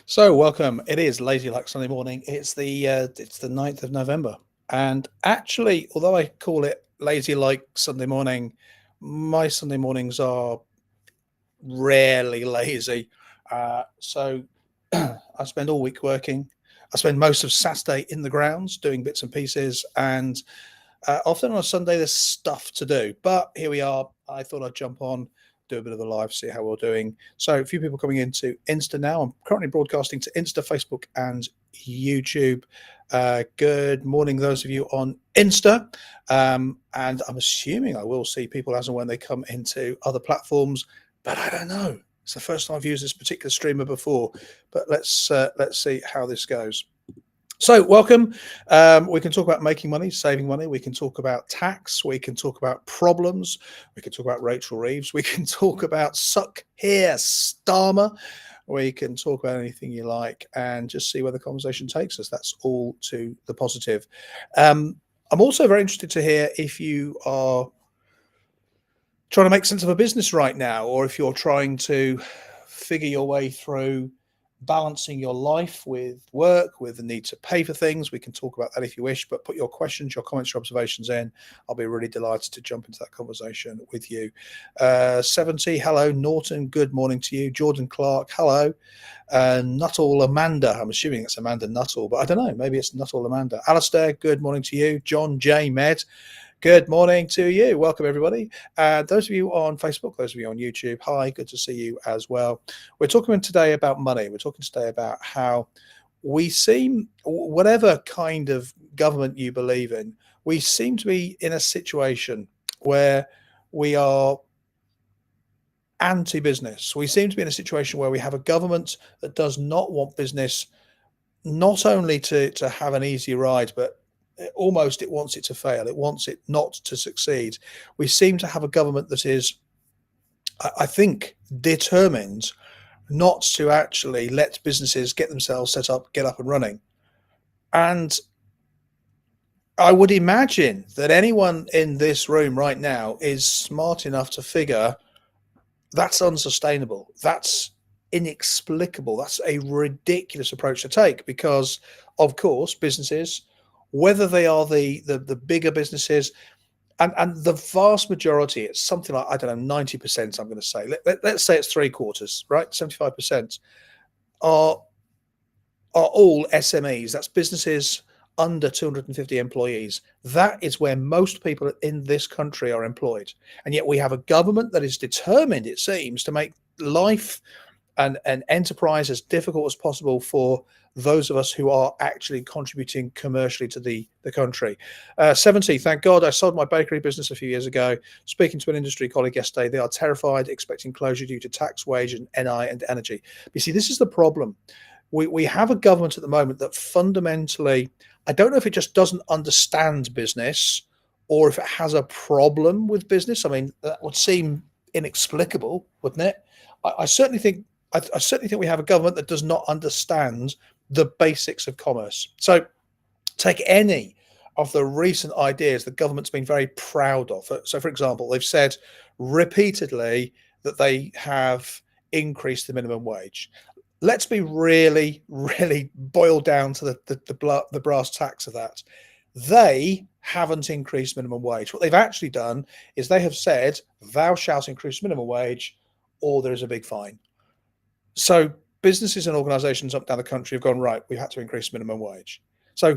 So welcome. It is Lazy Like Sunday morning. It's the 9th of November. And actually, although I call it Lazy Like Sunday morning, my Sunday mornings are rarely lazy. So I spend all week working. I spend most of Saturday in the grounds doing bits and pieces, and often on a Sunday there's stuff to do. But here we are. I thought I'd jump on, do a bit of a live, see how we're doing. So a few people coming into Insta now. I'm currently broadcasting to Insta, Facebook, and YouTube. Good morning, those of you on Insta. And I'm assuming I will see people as and when they come into other platforms, but I don't know. It's the first time I've used this particular streamer before, but let's see how this goes. So, welcome. We can talk about making money, saving money. We can talk about tax. We can talk about problems. We can talk about Rachel Reeves. We can talk about Suck Here, Starmer. We can talk about anything you like and just see where the conversation takes us. That's all to the positive. I'm also very interested to hear if you are trying to make sense of a business right now, or if you're trying to figure your way through balancing your life with work, with the need to pay for things. We can talk about that if you wish, but put your questions, your comments, your observations in. I'll be really delighted to jump into that conversation with you. 70, hello. Norton, good morning to you. Jordan Clark, hello. Nuttall Amanda, I'm assuming it's Amanda Nuttall, but I don't know, maybe it's Nuttall Amanda. Alistair, good morning to you. John J. Med, good morning to you. Welcome, everybody. Those of you on Facebook, those of you on YouTube, hi, good to see you as well. We're talking today about money. We're talking today about how we seem, whatever kind of government you believe in, we seem to be in a situation where we are anti-business. We seem to be in a situation where we have a government that does not want business not only to have an easy ride, but almost it wants it to fail. It wants it not to succeed. We seem to have a government that is, I think, determined not to actually let businesses get themselves set up, get up and running. And I would imagine that anyone in this room right now is smart enough to figure that's unsustainable. That's inexplicable. That's a ridiculous approach to take because, of course, businesses, whether they are the bigger businesses, and the vast majority, it's something like, I don't know, 90%, I'm going to say. Let's say it's three quarters, right? 75% are all SMEs. That's businesses under 250 employees. That is where most people in this country are employed. And yet we have a government that is determined, it seems, to make life and enterprise as difficult as possible for those of us who are actually contributing commercially to the country. 70, thank God I sold my bakery business a few years ago. Speaking to an industry colleague yesterday, they are terrified, expecting closure due to tax, wage, and NI and energy. But you see, this is the problem. We have a government at the moment that fundamentally, I don't know if it just doesn't understand business or if it has a problem with business. I mean, that would seem inexplicable, wouldn't it? I certainly think we have a government that does not understand the basics of commerce. So take any of the recent ideas the government's been very proud of. So, for example, they've said repeatedly that they have increased the minimum wage. Let's be really, really boiled down to the brass tacks of that. They haven't increased minimum wage. What they've actually done is they have said, thou shalt increase minimum wage or there is a big fine. So businesses and organizations up down the country have gone, right, we've had to increase minimum wage. So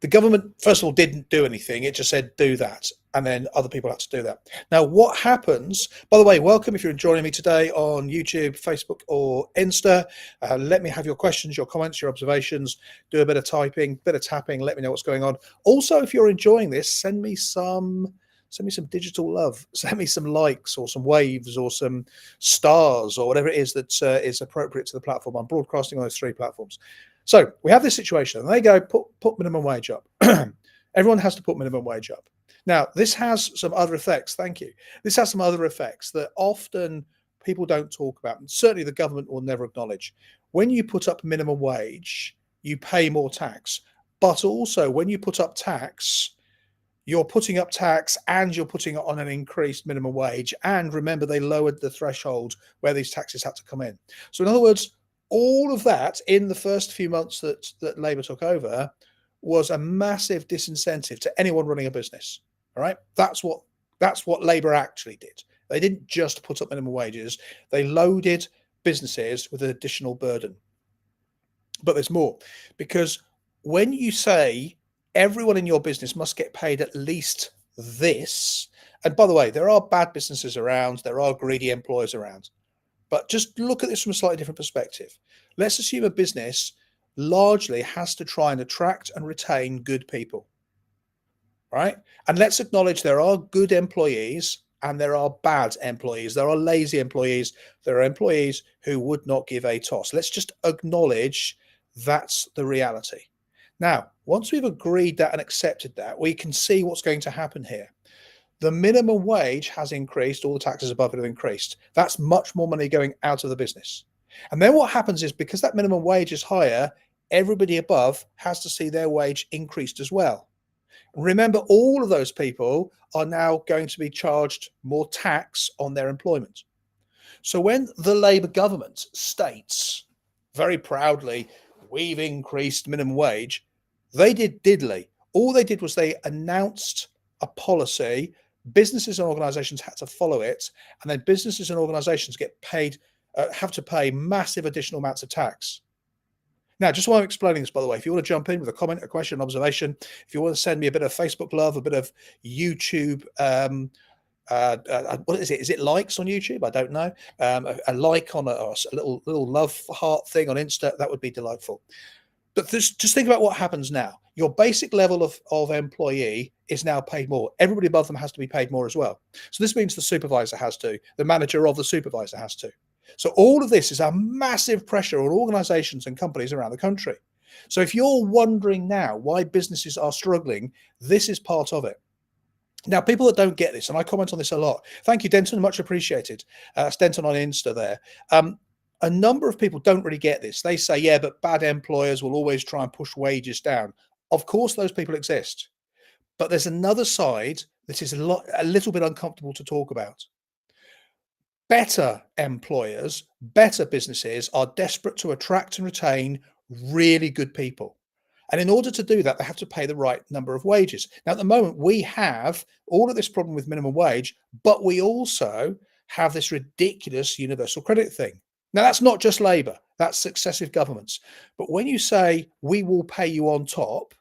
the government, first of all, didn't do anything. It just said, do that. And then other people had to do that. Now, what happens, by the way, welcome if you're joining me today on YouTube, Facebook, or Insta. Let me have your questions, your comments, your observations. Do a bit of typing, bit of tapping. Let me know what's going on. Also, if you're enjoying this, send me some digital love. Send me some likes or some waves or some stars or whatever it is that is appropriate to the platform. I'm broadcasting on those three platforms. So we have this situation and they go, put minimum wage up. Everyone has to put minimum wage up. Now, this has some other effects. Thank you. This has some other effects that often people don't talk about, and certainly the government will never acknowledge. When you put up minimum wage, you pay more tax. But also, when you put up tax, you're putting up tax and you're putting it on an increased minimum wage. And remember, they lowered the threshold where these taxes had to come in. So in other words, All of that in the first few months that Labour took over was a massive disincentive to anyone running a business. All right, that's what Labour actually did. They didn't just put up minimum wages; they loaded businesses with an additional burden. But there's more, because when you say everyone in your business must get paid at least this, and by the way, there are bad businesses around, there are greedy employers around, but just look at this from a slightly different perspective. Let's assume a business largely has to try and attract and retain good people, right? And let's acknowledge there are good employees and there are bad employees. There are lazy employees. There are employees who would not give a toss. Let's just acknowledge that's the reality. Now, once we've agreed that and accepted that, we can see what's going to happen here. The minimum wage has increased, all the taxes above it have increased. That's much more money going out of the business. And then what happens is, because that minimum wage is higher, everybody above has to see their wage increased as well. Remember, all of those people are now going to be charged more tax on their employment. So when the Labour government states very proudly, we've increased minimum wage, they did diddly. All they did was they announced a policy. Businesses and organizations had to follow it, and then businesses and organizations get paid, have to pay massive additional amounts of tax. Now, just while I'm explaining this, by the way, if you want to jump in with a comment, a question, an observation, if you want to send me a bit of Facebook love, a bit of YouTube, what is it? Is it likes on YouTube? I don't know. A like on a little love heart thing on Insta, that would be delightful. But just think about what happens now. Your basic level of employee is now paid more. Everybody above them has to be paid more as well. So this means the supervisor has to, the manager of the supervisor has to. So all of this is a massive pressure on organizations and companies around the country. So if you're wondering now why businesses are struggling, this is part of it. Now, people that don't get this, and I comment on this a lot. Thank you, Denton. Much appreciated. Denton on Insta there. A number of people don't really get this. They say, yeah, but bad employers will always try and push wages down. Of course, those people exist. But there's another side that is a little bit uncomfortable to talk about. Better employers, better businesses are desperate to attract and retain really good people. And in order to do that, they have to pay the right number of wages. Now, at the moment, we have all of this problem with minimum wage, but we also have this ridiculous universal credit thing. Now, that's not just Labour, that's successive governments. But when you say we will pay you on top,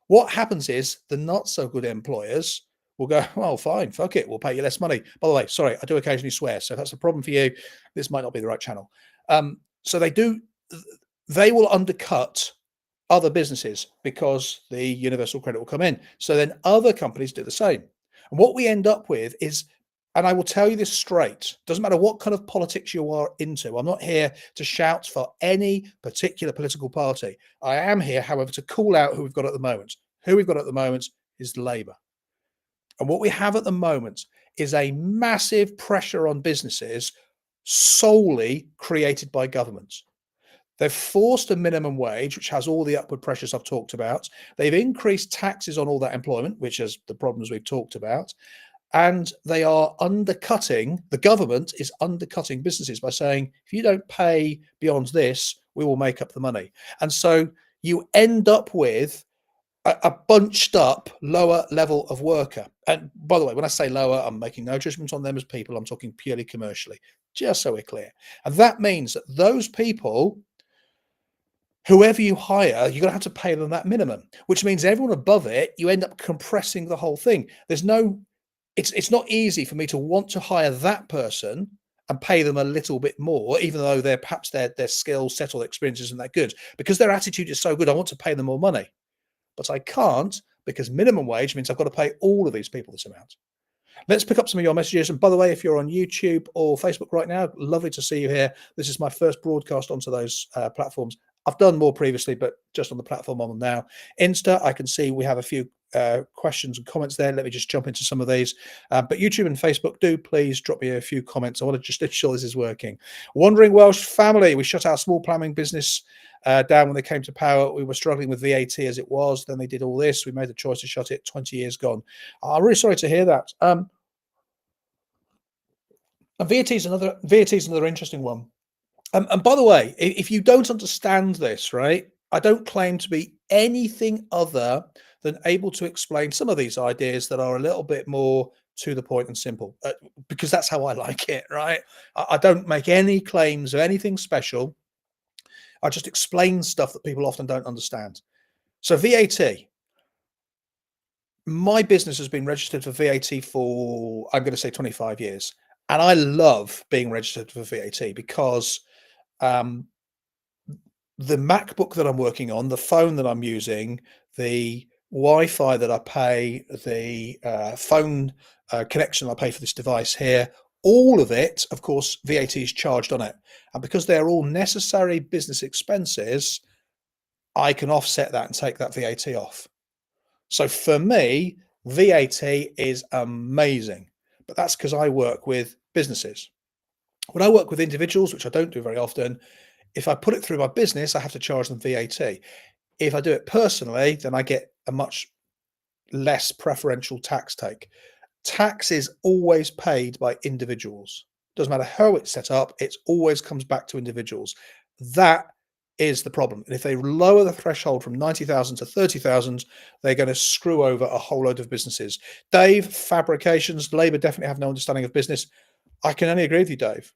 what happens is the not so good employers will go, well, fine, fuck it, we'll pay you less money. By the way, sorry, I do occasionally swear. So if that's a problem for you, this might not be the right channel. So they will undercut other businesses because the universal credit will come in. So then other companies do the same. And what we end up with is, and I will tell you this straight, doesn't matter what kind of politics you are into. I'm not here to shout for any particular political party. I am here, however, to call out who we've got at the moment. Who we've got at the moment is Labour. And what we have at the moment is a massive pressure on businesses solely created by governments. They've forced a minimum wage, which has all the upward pressures I've talked about. They've increased taxes on all that employment, which is the problems we've talked about. And they are undercutting, the government is undercutting businesses by saying, if you don't pay beyond this, we will make up the money. And so you end up with a bunched up lower level of worker. And by the way, when I say lower, I'm making no judgment on them as people. I'm talking purely commercially, just so we're clear. And that means that those people, whoever you hire, you're going to have to pay them that minimum, which means everyone above it, you end up compressing the whole thing. It's not easy for me to want to hire that person and pay them a little bit more, even though perhaps their skill set or experience isn't that good, because their attitude is so good. I want to pay them more money, but I can't, because minimum wage means I've got to pay all of these people this amount. Let's pick up some of your messages. And by the way, if you're on YouTube or Facebook right now, lovely to see you here. This is my first broadcast onto those platforms. I've done more previously, but just on the platform I'm on now. Insta, I can see we have a few questions and comments there. Let me just jump into some of these. But YouTube and Facebook, do please drop me a few comments. I want to just ensure this is working. Wandering Welsh family, we shut our small plumbing business down when they came to power. We were struggling with VAT as it was. Then they did all this. We made the choice to shut it. 20 years gone. I'm really sorry to hear that. VAT is another interesting one. And by the way, if you don't understand this, right, I don't claim to be anything other than able to explain some of these ideas that are a little bit more to the point and simple, because that's how I like it, right? I don't make any claims of anything special. I just explain stuff that people often don't understand. So VAT, my business has been registered for VAT for, I'm going to say 25 years. And I love being registered for VAT because um, the MacBook that I'm working on, the phone that I'm using, the Wi-Fi that I pay, the phone connection I pay for this device here, all of it, of course, VAT is charged on it. And because they're all necessary business expenses, I can offset that and take that VAT off. So for me, VAT is amazing, but that's because I work with businesses. When I work with individuals, which I don't do very often, if I put it through my business, I have to charge them VAT. If I do it personally, then I get a much less preferential tax take. Tax is always paid by individuals. Doesn't matter how it's set up, it always comes back to individuals. That is the problem. And if they lower the threshold from 90,000 to 30,000, they're going to screw over a whole load of businesses. Dave, fabrications, Labour definitely have no understanding of business. I can only agree with you, Dave.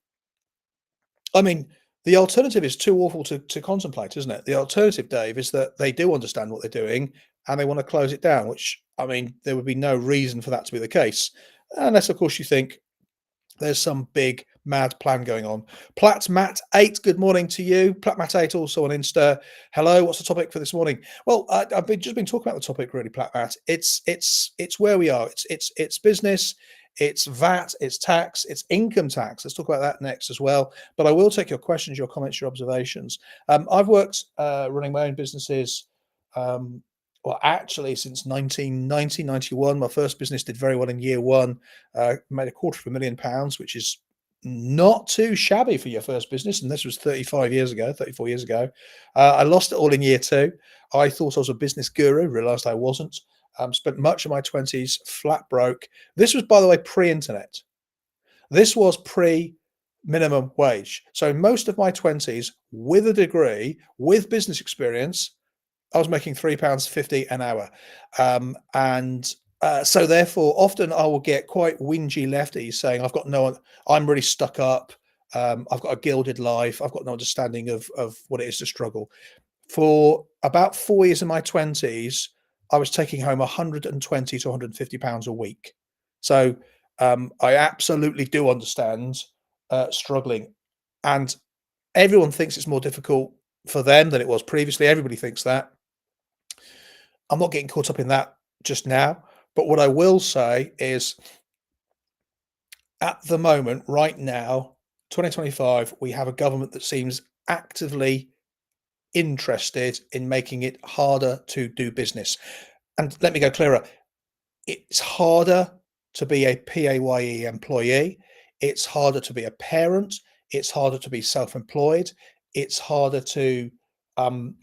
I mean, the alternative is too awful to contemplate, isn't it? The alternative, Dave, is that they do understand what they're doing and they want to close it down, which, I mean, there would be no reason for that to be the case. Unless, of course, you think there's some big mad plan going on. Platt Matt 8, good morning to you. Platt Matt 8 also on Insta. Hello, what's the topic for this morning? Well, I've just been talking about the topic really, Platt Matt. It's where we are. It's business, it's VAT, it's tax, it's income tax. Let's talk about that next as well. But I will take your questions, your comments, your observations. I've worked running my own businesses. Well, actually, since 1990, 91, my first business did very well in year one, made £250,000, which is not too shabby for your first business. And this was 35 years ago, 34 years ago. I lost it all in year two. I thought I was a business guru, realized I wasn't. Spent much of my 20s flat broke. This was, by the way, pre-internet. This was pre minimum wage. So most of my 20s with a degree, with business experience, I was making £3.50 an hour. So therefore, often I will get quite whingy lefties saying, I've got no, I'm really stuck up. I've got a gilded life. I've got no understanding of what it is to struggle. For about 4 years in my 20s, I was taking home 120 to £150 a week. So I absolutely do understand struggling. And everyone thinks it's more difficult for them than it was previously. Everybody thinks that. I'm not getting caught up in that just now. But what I will say is at the moment, right now, 2025, we have a government that seems actively interested in making it harder to do business. And let me go clearer. It's harder to be a PAYE employee. It's harder to be a parent. It's harder to be self-employed. It's harder to um,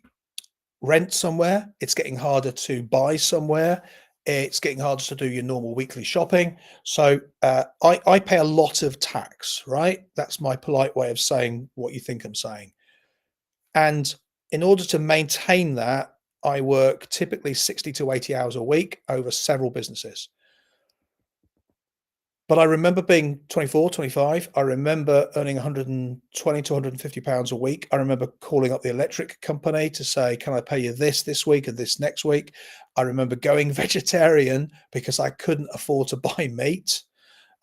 rent somewhere. It's getting harder to buy somewhere. It's getting harder to do your normal weekly shopping. So I pay a lot of tax, right? That's my polite way of saying what you think I'm saying. And in order to maintain that, I work typically 60 to 80 hours a week over several businesses. But I remember being 24, 25. I remember earning 120 to £150 a week. I remember calling up the electric company to say, can I pay you this week and this next week? I remember going vegetarian because I couldn't afford to buy meat.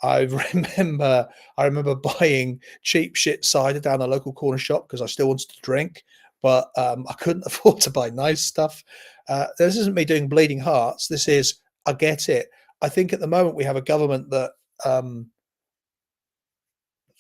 I remember buying cheap shit cider down the local corner shop because I still wanted to drink, but I couldn't afford to buy nice stuff. This isn't me doing bleeding hearts. This is, I get it. I think at the moment we have a government um,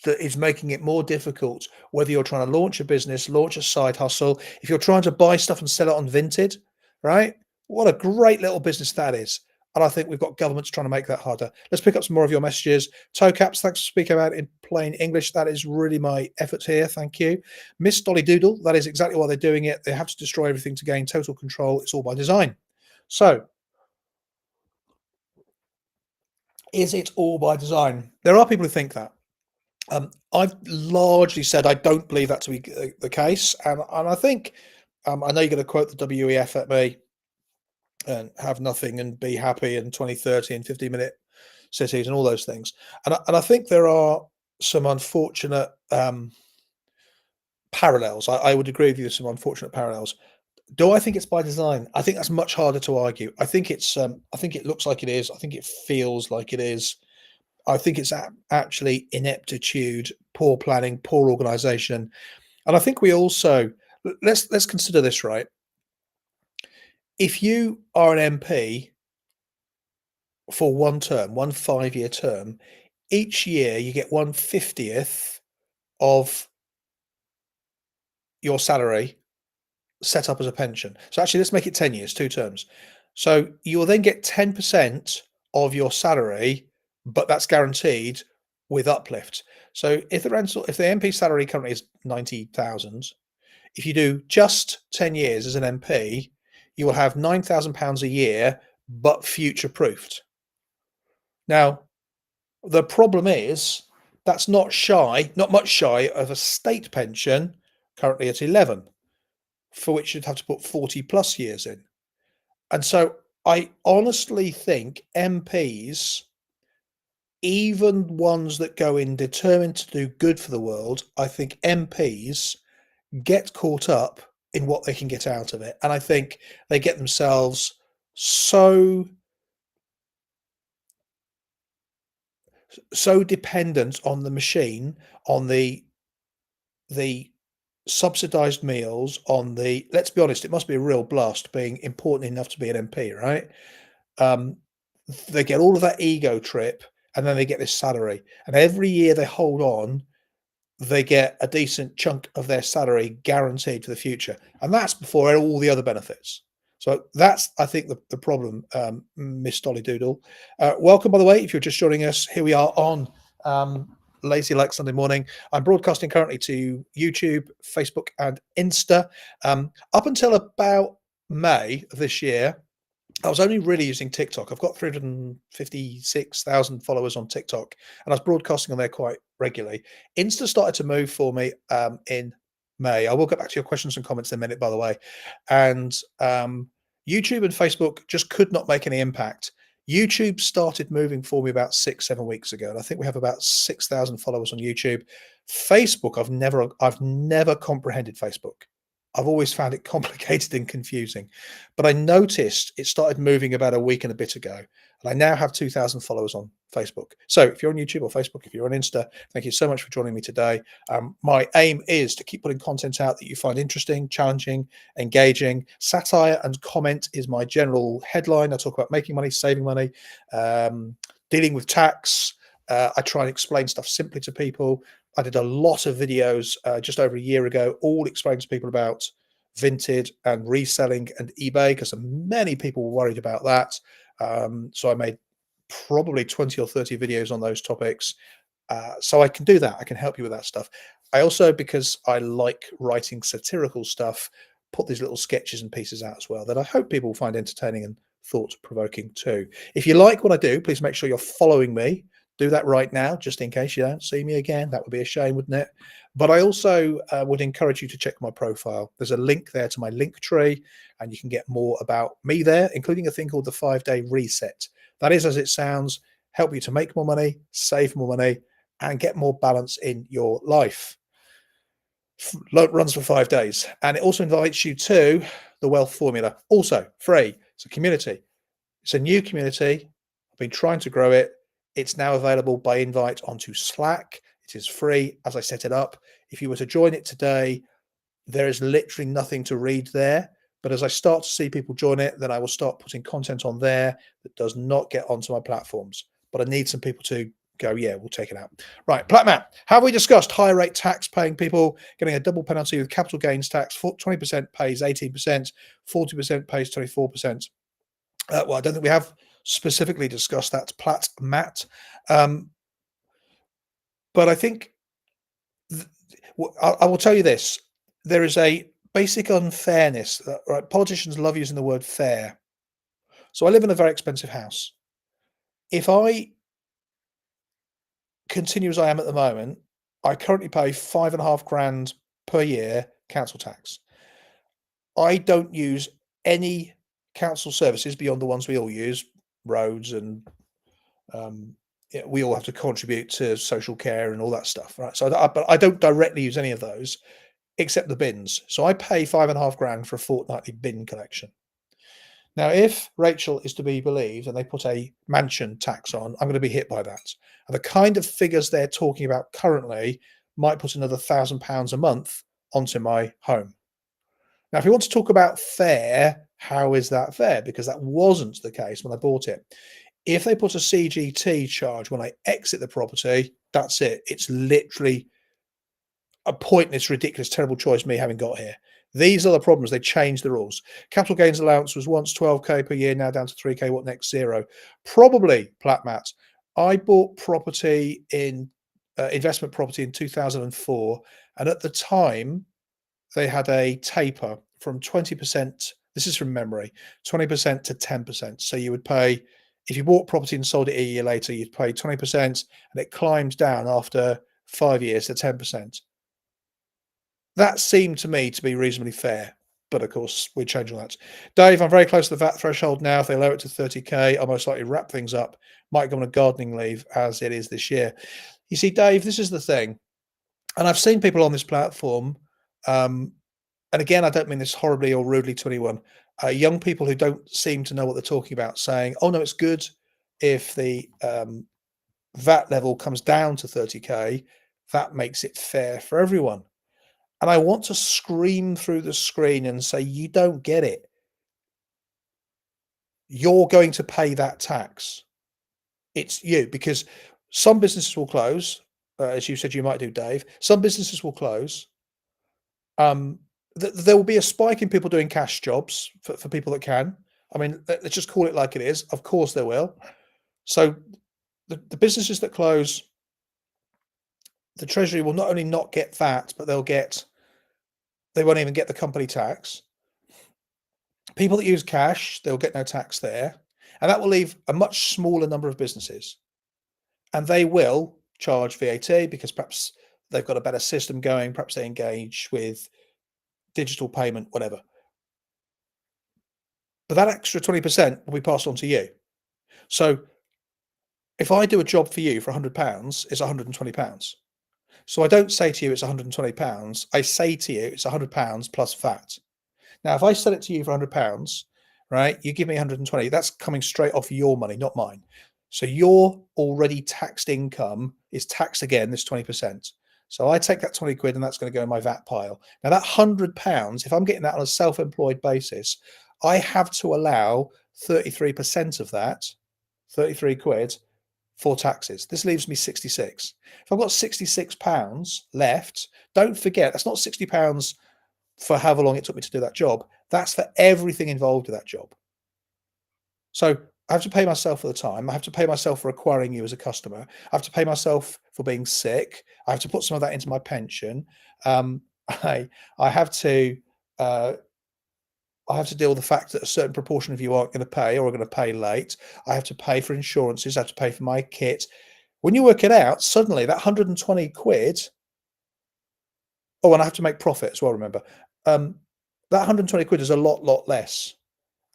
that is making it more difficult, whether you're trying to launch a business, launch a side hustle, if you're trying to buy stuff and sell it on Vinted, right? What a great little business that is. And I think we've got governments trying to make that harder. Let's pick up some more of your messages. Toe caps, thanks for speaking about it in plain English. That is really my effort here. Thank you. Miss Dolly Doodle, that is exactly why they're doing it. They have to destroy everything to gain total control. It's all by design. So, is it all by design? There are people who think that. I've largely said I don't believe that to be the case, and I think I know you're going to quote the WEF at me and have nothing and be happy in 2030 and 15-minute cities and all those things, and I think there are some unfortunate parallels. I would agree with you. Some unfortunate parallels. Do I think it's by design? I think that's much harder to argue. I think it's. I think it looks like it is. I think it feels like it is. I think it's actually ineptitude, poor planning, poor organisation, and I think we also let's consider this, right. If you are an MP for one term, one 5-year term, each year you get 1/50th of your salary set up as a pension. So actually, let's make it 10 years, 2 terms. So you will then get 10% of your salary, but that's guaranteed with uplift. So if the MP salary currently is 90,000, if you do just 10 years as an MP, you will have £9,000 a year, but future proofed. Now, the problem is that's not much shy of a state pension currently at 11, for which you'd have to put 40 plus years in. And so I honestly think MPs, even ones that go in determined to do good for the world, I think MPs get caught up in what they can get out of it. And I think they get themselves so dependent on the machine, on the subsidized meals, on the let's be honest, it must be a real blast being important enough to be an MP, right? Um, they get all of that ego trip, and then they get this salary, and every year they hold on, they get a decent chunk of their salary guaranteed for the future, and that's before all the other benefits. So that's, I think, the problem, Miss Dolly Doodle. Welcome, by the way, if you're just joining us. Here we are on Lazy Like Sunday Morning. I'm broadcasting currently to YouTube, Facebook, and Insta. Up until about May of this year, I was only really using TikTok. I've got 356,000 followers on TikTok, and I was broadcasting on there quite regularly. Insta started to move for me in May. I will get back to your questions and comments in a minute, by the way. And YouTube and Facebook just could not make any impact. YouTube started moving for me about 6, 7 weeks ago, and I think we have about 6,000 followers on YouTube. Facebook, I've never comprehended Facebook. I've always found it complicated and confusing. But I noticed it started moving about a week and a bit ago, and I now have 2,000 followers on Facebook. So if you're on YouTube or Facebook, if you're on Insta, thank you so much for joining me today. My aim is to keep putting content out that you find interesting, challenging, engaging. Satire and comment is my general headline. I talk about making money, saving money, dealing with tax. I try and explain stuff simply to people. I did a lot of videos just over a year ago, all explaining to people about Vinted and reselling and eBay, because many people were worried about that. So I made probably 20 or 30 videos on those topics. So I can do that. I can help you with that stuff. I also, because I like writing satirical stuff, put these little sketches and pieces out as well that I hope people will find entertaining and thought provoking too. If you like what I do, please make sure you're following me. Do that right now, just in case you don't see me again. That would be a shame, wouldn't it? But I also would encourage you to check my profile. There's a link there to my link tree, and you can get more about me there, including a thing called the 5-day reset. That is, as it sounds, help you to make more money, save more money, and get more balance in your life. Runs for 5 days, and it also invites you to the Wealth Formula, also free. It's a community. It's a new community. I've been trying to grow it. It's now available by invite onto Slack. It is free as I set it up. If you were to join it today, there is literally nothing to read there. But as I start to see people join it, then I will start putting content on there that does not get onto my platforms. But I need some people to go, yeah, we'll take it out. Right, Platmat, have we discussed higher rate tax paying people getting a double penalty with capital gains tax? 20% pays 18%, 40% pays 24%. Well, I don't think we have specifically discussed that, Platmat. But I think I will tell you this: there is a basic unfairness. Right, politicians love using the word fair. So I live in a very expensive house. If I continue as I am at the moment, I currently pay 5.5 grand per year council tax. I don't use any council services beyond the ones we all use, roads and um, yeah, we all have to contribute to social care and all that stuff, right? So, but I don't directly use any of those except the bins. So I pay 5.5 grand for a fortnightly bin collection. Now, if Rachel is to be believed and they put a mansion tax on, I'm going to be hit by that. And the kind of figures they're talking about currently might put another £1,000 a month onto my home. Now, if you want to talk about fair, how is that fair? Because that wasn't the case when I bought it. If they put a CGT charge when I exit the property, that's it. It's literally a pointless, ridiculous, terrible choice me having got here. These are the problems. They changed the rules. Capital gains allowance was once 12k per year, now down to 3k. What next? Zero. Probably, Platmat. I bought property in investment property in 2004, and at the time they had a taper from 20%. This is from memory, 20% to 10%. So you would pay, if you bought property and sold it a year later, you'd pay 20%, and it climbs down after 5 years to 10%. That seemed to me to be reasonably fair, but of course we're changing that. Dave, I'm very close to the VAT threshold now. If they lower it to 30k, I'll most likely wrap things up. Might go on a gardening leave as it is this year. You see, Dave, this is the thing, and I've seen people on this platform, and again, I don't mean this horribly or rudely to anyone. Young people who don't seem to know what they're talking about, saying, "Oh no, it's good if the VAT level comes down to 30k. That makes it fair for everyone." And I want to scream through the screen and say, you don't get it. You're going to pay that tax. It's you, because some businesses will close, as you said you might do, Dave. Some businesses will close. There will be a spike in people doing cash jobs for people that can. I mean, let's just call it like it is. Of course there will. So the businesses that close, the Treasury will not only not get that, but they won't even get the company tax. People that use cash, they'll get no tax there. And that will leave a much smaller number of businesses. And they will charge VAT because perhaps they've got a better system going, perhaps they engage with digital payment, whatever. But that extra 20% will be passed on to you. So if I do a job for you for £100, it's £120. So I don't say to you it's £120. I say to you it's £100 plus VAT. Now, if I sell it to you for £100, right, you give me 120, that's coming straight off your money, not mine. So your already taxed income is taxed again, this 20%. So I take that 20 quid and that's going to go in my VAT pile. Now that £100, if I'm getting that on a self-employed basis, I have to allow 33% of that, 33 quid, for taxes. This leaves me 66. If I've got £66 left, don't forget, that's not £60 for however long it took me to do that job. That's for everything involved with that job. So I have to pay myself for the time. I have to pay myself for acquiring you as a customer. I have to pay myself for being sick. I have to put some of that into my pension. I have to deal with the fact that a certain proportion of you aren't going to pay or are going to pay late. I have to pay for insurances. I have to pay for my kit. When you work it out, suddenly that 120 quid. Oh, and I have to make profit as well, remember. That 120 quid is a lot less.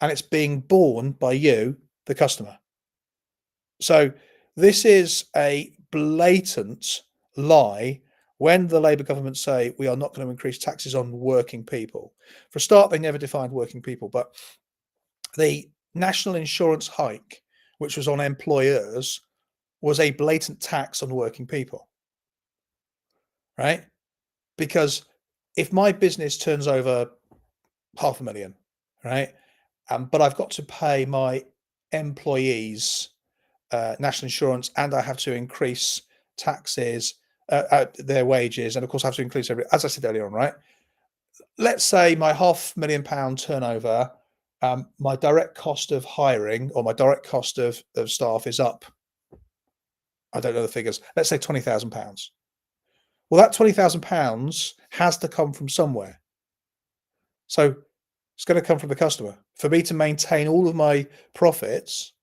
And it's being borne by you, the customer. So this is a blatant lie when the Labour government say we are not going to increase taxes on working people. For a start, they never defined working people, but the national insurance hike, which was on employers, was a blatant tax on working people, right? Because if my business turns over 500,000, right, but I've got to pay my employees national insurance, and I have to increase taxes, their wages, and of course I have to increase as I said earlier on, right? Let's say my £500,000 turnover, my direct cost of hiring or my direct cost of staff is up. I don't know the figures. Let's say £20,000. Well, that £20,000 has to come from somewhere. So it's going to come from the customer. For me to maintain all of my profits,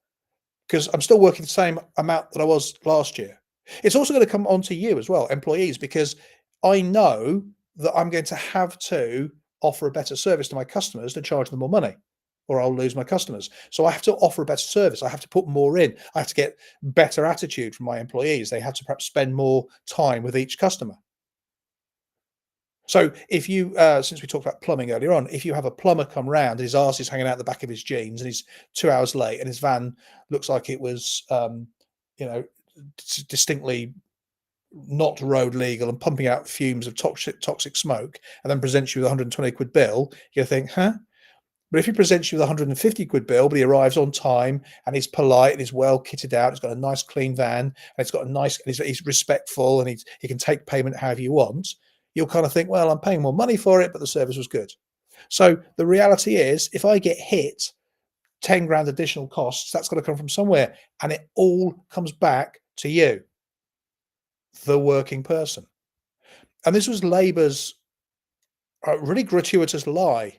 because I'm still working the same amount that I was last year. It's also going to come onto you as well, employees, because I know that I'm going to have to offer a better service to my customers to charge them more money, or I'll lose my customers. So I have to offer a better service. I have to put more in. I have to get better attitude from my employees. They have to perhaps spend more time with each customer. So if you, since we talked about plumbing earlier on, if you have a plumber come round and his arse is hanging out the back of his jeans and he's 2 hours late and his van looks like it was, you know, distinctly not road legal and pumping out fumes of toxic smoke, and then presents you with a 120 quid bill, you think, huh? But if he presents you with a 150 quid bill, but he arrives on time and he's polite and he's well kitted out, he's got a nice clean van, and it's got a nice, he's respectful, and he can take payment however you want, you'll kind of think, well, I'm paying more money for it, but the service was good. So the reality is, if I get hit 10 grand additional costs, that's got to come from somewhere, and it all comes back to you, the working person. And this was Labour's really gratuitous lie,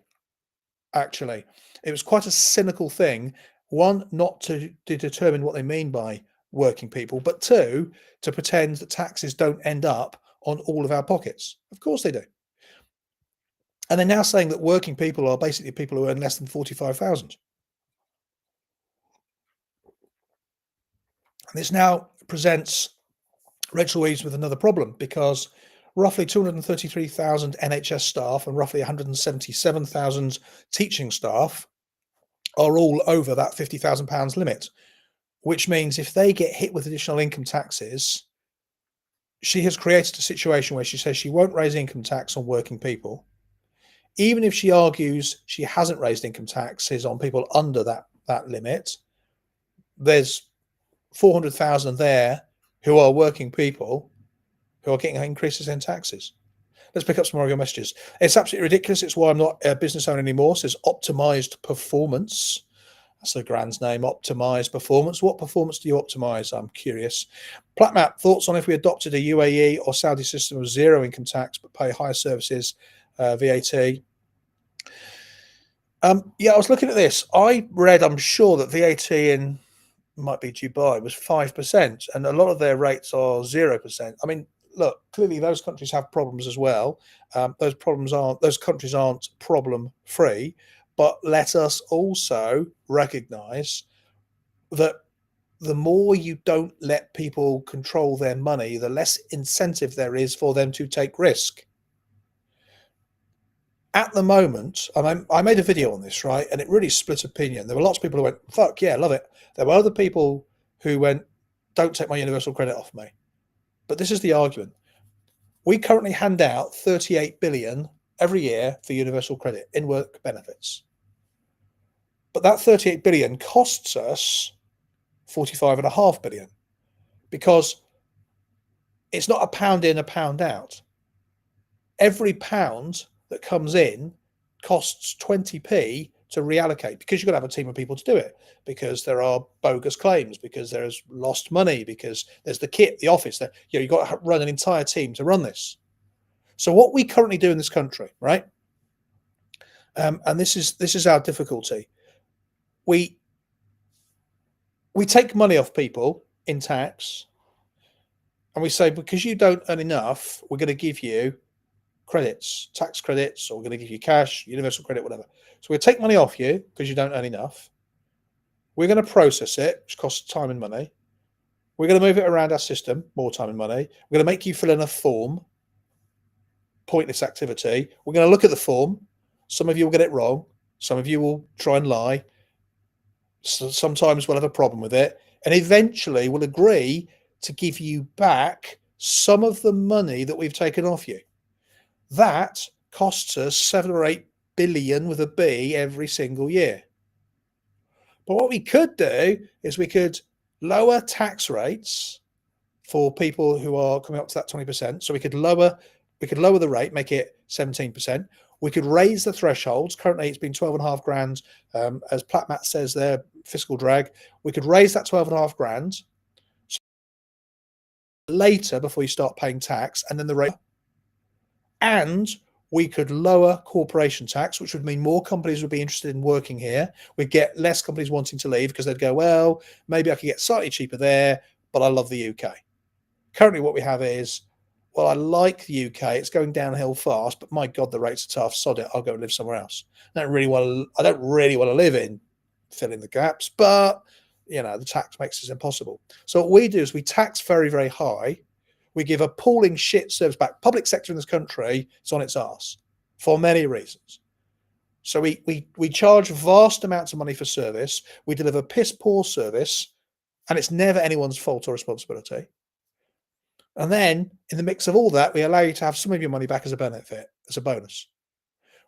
actually. It was quite a cynical thing. One, not to determine what they mean by working people, but two, to pretend that taxes don't end up on all of our pockets. Of course they do. And they're now saying that working people are basically people who earn less than 45,000. And this now presents Rachel Reeves with another problem, because roughly 233,000 NHS staff and roughly 177,000 teaching staff are all over that £50,000 limit, which means if they get hit with additional income taxes, she has created a situation where she says she won't raise income tax on working people. Even if she argues she hasn't raised income taxes on people under that limit, there's 400,000 there who are working people who are getting increases in taxes. Let's pick up some more of your messages. It's absolutely ridiculous. It's why I'm not a business owner anymore. It says optimized performance. That's the grand's name, optimized performance. What performance do you optimize? I'm curious. Platmap, thoughts on if we adopted a UAE or Saudi system of zero income tax but pay higher services, VAT? Yeah, I was looking at this. I read, I'm sure, that VAT in might be Dubai was 5%, and a lot of their rates are 0%. I mean, look, clearly those countries have problems as well. Those countries aren't problem free, but let us also recognize that the more you don't let people control their money, the less incentive there is for them to take risk. At the moment, and I made a video on this, right? And it really split opinion. There were lots of people who went, fuck yeah, love it. There were other people who went, don't take my universal credit off me. But this is the argument. We currently hand out 38 billion every year for universal credit in work benefits. But that 38 billion costs us 45.5 billion, because it's not a pound in, a pound out. Every pound that comes in costs 20p to reallocate, because you've got to have a team of people to do it, because there are bogus claims, because there's lost money, because there's the kit, the office, that you've got to run an entire team to run this. So what we currently do in this country, right? And this is our difficulty. We take money off people in tax, and we say, because you don't earn enough, we're going to give you credits, tax credits, or we're going to give you cash, universal credit, whatever. So we'll take money off you because you don't earn enough. We're going to process it, which costs time and money. We're going to move it around our system, more time and money. We're going to make you fill in a form, pointless activity. We're going to look at the form. Some of you will get it wrong. Some of you will try and lie. So sometimes we'll have a problem with it. And eventually we'll agree to give you back some of the money that we've taken off you. That costs us 7 or 8 billion with a B every single year. But what we could do is we could lower tax rates for people who are coming up to that 20%. So we could lower the rate, make it 17%. We could raise the thresholds. Currently it's been 12.5 grand, as Platmat says there, fiscal drag. We could raise that 12.5 grand later before you start paying tax, and then the rate. And we could lower corporation tax, which would mean more companies would be interested in working here. We'd get less companies wanting to leave because they'd go, well, maybe I could get slightly cheaper there, but I love the UK. Currently, what we have is, well, I like the UK. It's going downhill fast, but my God, the rates are tough. Sod it. I'll go and live somewhere else. I don't really want to live in fill in the gaps, but the tax makes this impossible. So what we do is we tax very, very high. We give appalling shit service back. Public sector in this country is on its arse for many reasons. So we charge vast amounts of money for service. We deliver piss poor service, and it's never anyone's fault or responsibility. And then in the mix of all that, we allow you to have some of your money back as a benefit, as a bonus.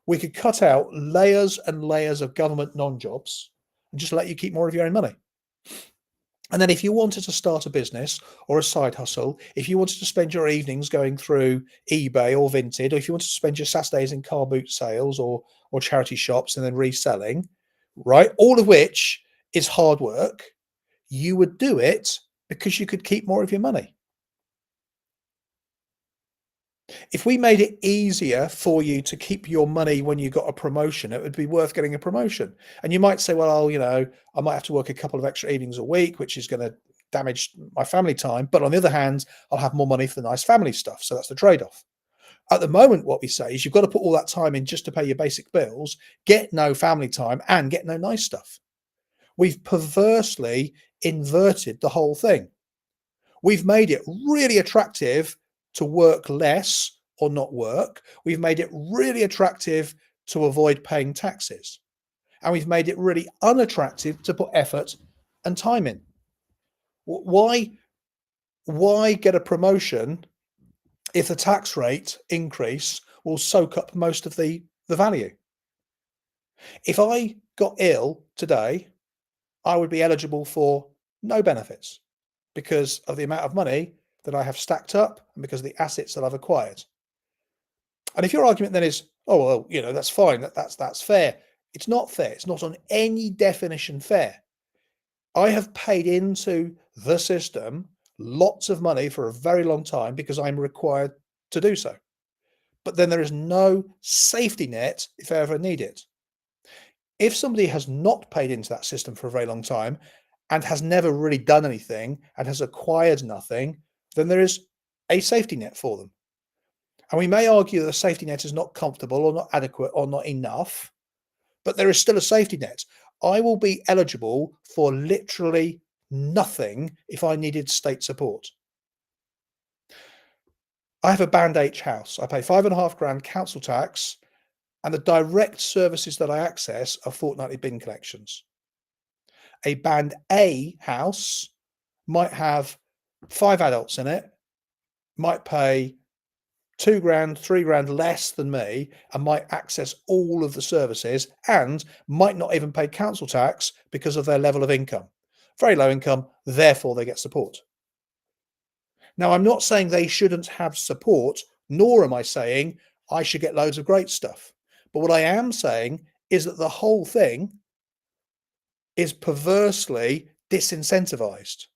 We could cut out layers and layers of government non-jobs and just let you keep more of your own money. And then if you wanted to start a business or a side hustle, if you wanted to spend your evenings going through eBay or Vinted, or if you wanted to spend your Saturdays in car boot sales or charity shops and then reselling, right, all of which is hard work, you would do it because you could keep more of your money. If we made it easier for you to keep your money when you got a promotion, it would be worth getting a promotion. And you might say, well, I might have to work a couple of extra evenings a week, which is going to damage my family time. But on the other hand, I'll have more money for the nice family stuff. So that's the trade-off. At the moment, what we say is you've got to put all that time in just to pay your basic bills, get no family time, and get no nice stuff. We've perversely inverted the whole thing. We've made it really attractive to work less or not work. We've made it really attractive to avoid paying taxes. And we've made it really unattractive to put effort and time in. Why get a promotion if the tax rate increase will soak up most of the value? If I got ill today, I would be eligible for no benefits because of the amount of money that I have stacked up and because of the assets that I've acquired. And if your argument then is, oh, well, that's fine, that's fair. It's not fair. It's not on any definition fair. I have paid into the system lots of money for a very long time because I'm required to do so. But then there is no safety net if I ever need it. If somebody has not paid into that system for a very long time and has never really done anything and has acquired nothing, then there is a safety net for them. And we may argue that the safety net is not comfortable or not adequate or not enough, but there is still a safety net. I will be eligible for literally nothing if I needed state support. I have a Band H house. I pay £5,500 council tax, and the direct services that I access are fortnightly bin collections. A Band A house might have 5 adults in it, might pay £2,000, £3,000 less than me, and might access all of the services and might not even pay council tax because of their level of income. Very low income, therefore they get support. Now, I'm not saying they shouldn't have support, nor am I saying I should get loads of great stuff. But what I am saying is that the whole thing is perversely disincentivized.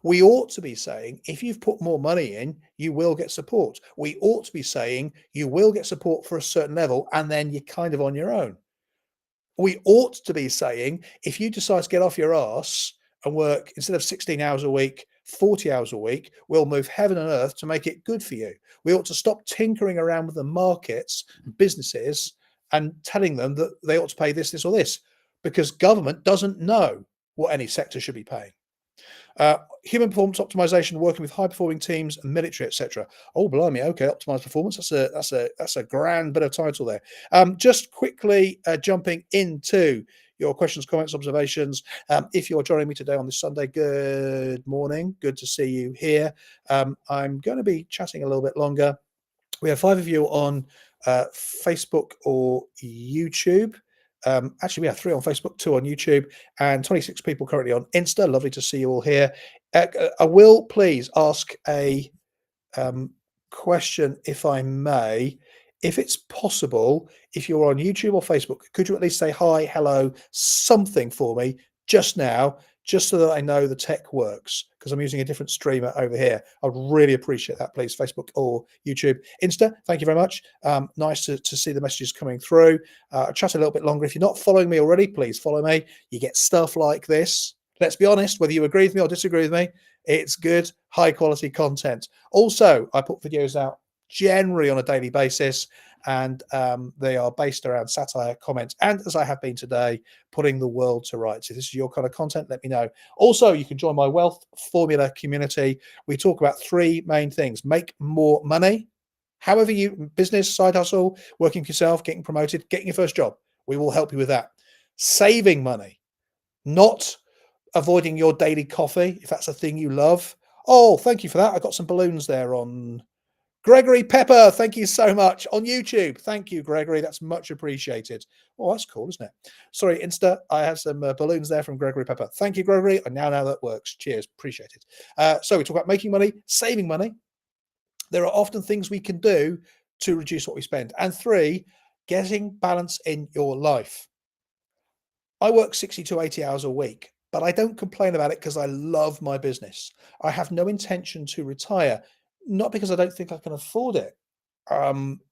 We ought to be saying, if you've put more money in, you will get support. We ought to be saying you will get support for a certain level, and then you're kind of on your own. We ought to be saying, if you decide to get off your arse and work instead of 16 hours a week, 40 hours a week, we'll move heaven and earth to make it good for you. We ought to stop tinkering around with the markets and businesses and telling them that they ought to pay this, this, or this, because government doesn't know what any sector should be paying. Human performance optimization, working with high-performing teams and military, etc. Oh, blimey! Okay, optimized performance. That's a grand bit of title there. Just quickly jumping into your questions, comments, observations. If you're joining me today on this Sunday, good morning. Good to see you here. I'm going to be chatting a little bit longer. We have 5 of you on Facebook or YouTube. Actually, we have 3 on Facebook, 2 on YouTube, and 26 people currently on Insta. Lovely to see you all here. I will please ask a question, if I may. If it's possible, if you're on YouTube or Facebook, could you at least say hi, hello, something for me just now, just so that I know the tech works, because I'm using a different streamer over here. I'd really appreciate that, please. Facebook or YouTube. Insta, thank you very much. Nice to see the messages coming through. I'll chat a little bit longer. If you're not following me already, please follow me. You get stuff like this. Let's be honest, whether you agree with me or disagree with me, It's good, high quality content. Also, I put videos out generally on a daily basis, and they are based around satire, comments, and as I have been today, putting the world to rights. If this is your kind of content, let me know. Also, you can join my Wealth Formula community. We talk about three main things: make more money, however you business, side hustle, working for yourself, getting promoted, getting your first job. We will help you with that. Saving money, not avoiding your daily coffee, if that's a thing you love. Oh, thank you for that. I got some balloons there on Gregory Pepper. Thank you so much on YouTube. Thank you, Gregory. That's much appreciated. Oh, that's cool, isn't it? Sorry, Insta. I have some balloons there from Gregory Pepper. Thank you, Gregory. I now know that works. Cheers. Appreciate it. So we talk about making money, saving money. There are often things we can do to reduce what we spend. And three, getting balance in your life. I work 60 to 80 hours a week, but I don't complain about it because I love my business. I have no intention to retire, not because I don't think I can afford it.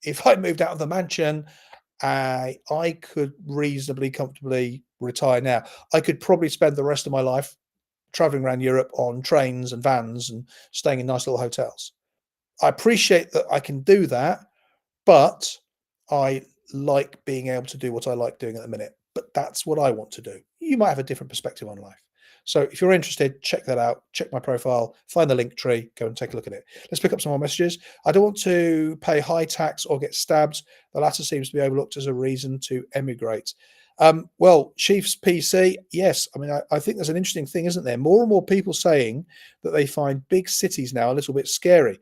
If I moved out of the mansion, I could reasonably comfortably retire now. I could probably spend the rest of my life traveling around Europe on trains and vans and staying in nice little hotels. I appreciate that I can do that, but I like being able to do what I like doing at the minute. But that's what I want to do. You might have a different perspective on life. So if you're interested, check that out. Check my profile, find the link tree, go and take a look at it. Let's pick up some more messages. I don't want to pay high tax or get stabbed. The latter seems to be overlooked as a reason to emigrate. Well, Chiefs PC, yes. I mean, I think there's an interesting thing, isn't there? More and more people saying that they find big cities now a little bit scary.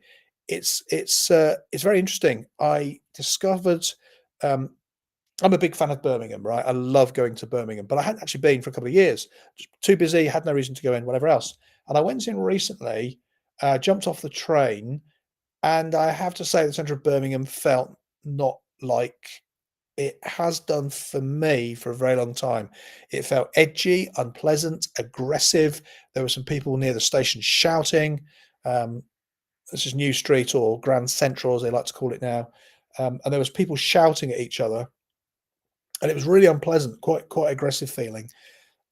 It's very interesting. I discovered I'm a big fan of Birmingham, right? I love going to Birmingham, but I hadn't actually been for a couple of years. Just too busy, had no reason to go in, whatever else. And I went in recently, jumped off the train, and I have to say the centre of Birmingham felt not like it has done for me for a very long time. It felt edgy, unpleasant, aggressive. There were some people near the station shouting. This is New Street or Grand Central, as they like to call it now. And there was people shouting at each other, and it was really unpleasant, quite aggressive feeling.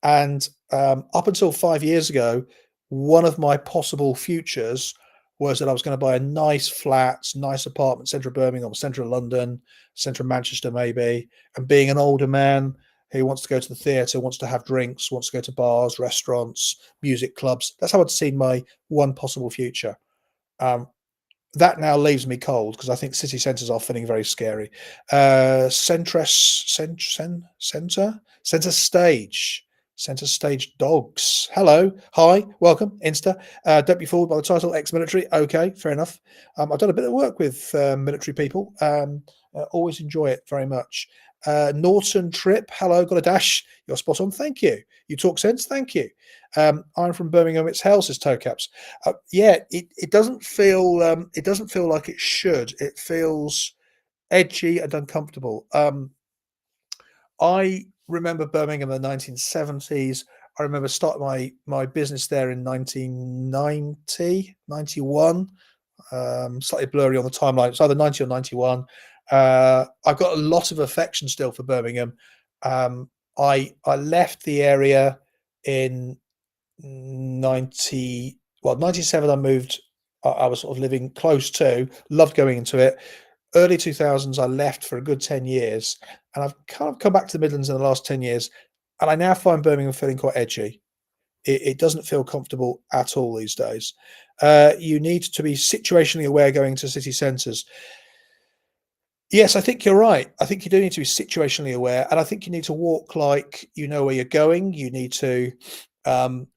And up until 5 years ago, one of my possible futures was that I was going to buy a nice flat, nice apartment, centre of Birmingham, centre of London, centre of Manchester, maybe. And being an older man who wants to go to the theatre, wants to have drinks, wants to go to bars, restaurants, music clubs. That's how I'd seen my one possible future. Um, that now leaves me cold because I think city centres are feeling very scary. Centre stage dogs. Hello, hi, welcome, Insta. Don't be fooled by the title, ex-military. Okay, fair enough. I've done a bit of work with military people. Always enjoy it very much. Norton Trip. Hello, got a dash. You're spot on. Thank you. You talk sense. Thank you. I'm from Birmingham. It's hell, says Toe Caps. Yeah, it doesn't feel like it should. It feels edgy and uncomfortable. I remember Birmingham in the 1970s. I remember starting my business there in 1990, 91. Slightly blurry on the timeline. It's either 90 or 91. I've got a lot of affection still for Birmingham. I left the area in 97. I moved. I was sort of living close to, loved going into it. Early 2000s, I left for a good 10 years, and I've kind of come back to the Midlands in the last 10 years, and I now find Birmingham feeling quite edgy. It doesn't feel comfortable at all these days. You need to be situationally aware going to city centres. Yes, I think you're right. I think you do need to be situationally aware, and I think you need to walk like you know where you're going. You need to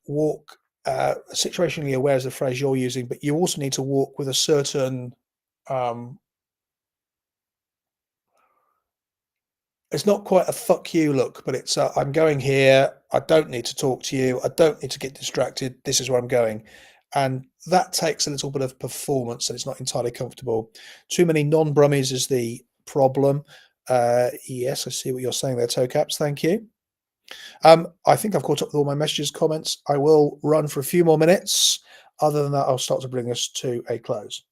walk situationally aware is the phrase you're using, but you also need to walk with a certain it's not quite a fuck you look, but it's I'm going here. I don't need to talk to you. I don't need to get distracted. This is where I'm going. And that takes a little bit of performance and it's not entirely comfortable. Too many non-brummies is the problem. Yes, I see what you're saying there, Toe Caps. Thank you. I think I've caught up with all my messages, comments. I will run for a few more minutes. Other than that, I'll start to bring us to a close.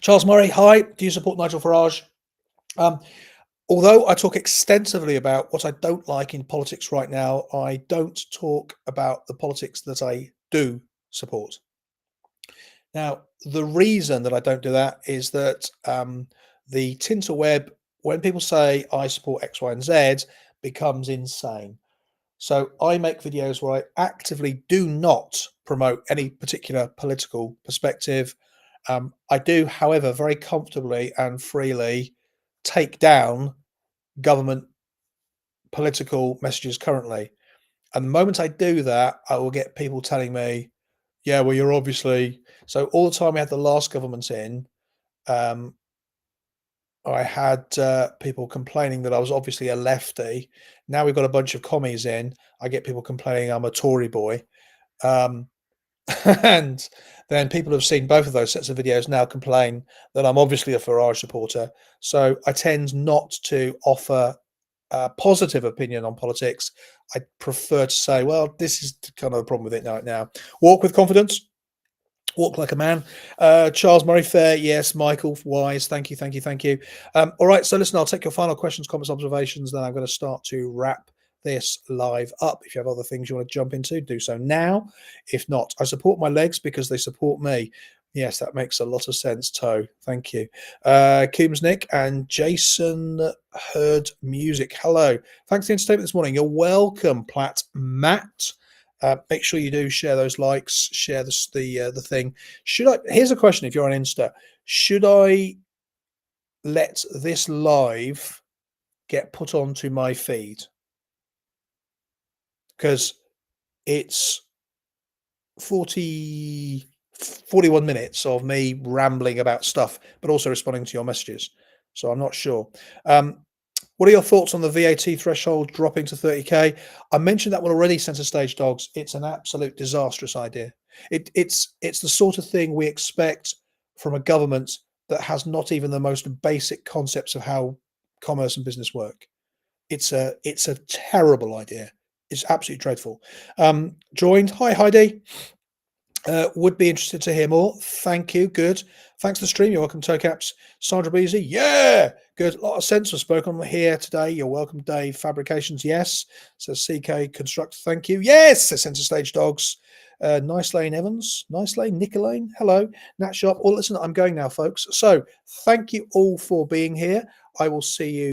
Charles Murray, hi. Do you support Nigel Farage? Although I talk extensively about what I don't like in politics right now, I don't talk about the politics that I do support. Now, the reason that I don't do that is that the Tinterweb, when people say I support X, Y, and Z, becomes insane. So I make videos where I actively do not promote any particular political perspective. I do, however, very comfortably and freely take down government political messages currently. And the moment I do that, I will get people telling me, yeah, well, you're obviously. So all the time we had the last government in, um, I had people complaining that I was obviously a lefty. Now we've got a bunch of commies in. I get people complaining I'm a Tory boy. Um, and then people who've seen both of those sets of videos now complain that I'm obviously a Farage supporter. So I tend not to offer a positive opinion on politics. I prefer to say, well, this is kind of the problem with it right now. Walk with confidence. Walk like a man. Charles Murray, fair. Yes. Michael, wise. Thank you. Thank you. Thank you. All right. So listen, I'll take your final questions, comments, observations. Then I'm going to start to wrap this live up. If you have other things you want to jump into, do so now. If not, I support my legs because they support me. Yes, that makes a lot of sense, Toe. Thank you. Coombs Nick and Jason Heard Music. Hello. Thanks for the entertainment this morning. You're welcome, Platt Matt. Make sure you do share those likes, share the thing. Should I? Here's a question: if you're on Insta, should I let this live get put onto my feed? Because it's 41 minutes of me rambling about stuff, but also responding to your messages. So I'm not sure. What are your thoughts on the VAT threshold dropping to 30k? I mentioned that one already, Centre Stage Dogs. It's an absolute disastrous idea. It's the sort of thing we expect from a government that has not even the most basic concepts of how commerce and business work. It's a terrible idea. It's absolutely dreadful. Joined. Hi, Heidi. Would be interested to hear more. Thank you. Good. Thanks for the stream. You're welcome, Toecaps. Sandra Beasley. Yeah. Good. A lot of sense was spoken here today. You're welcome, Dave. Fabrications. Yes. Says CK Construct. Thank you. Yes. Says Centre Stage Dogs. Nice Lane Evans. Nice Lane. Nicolane. Hello. Nat Sharp. Well, listen, I'm going now, folks. So thank you all for being here. I will see you.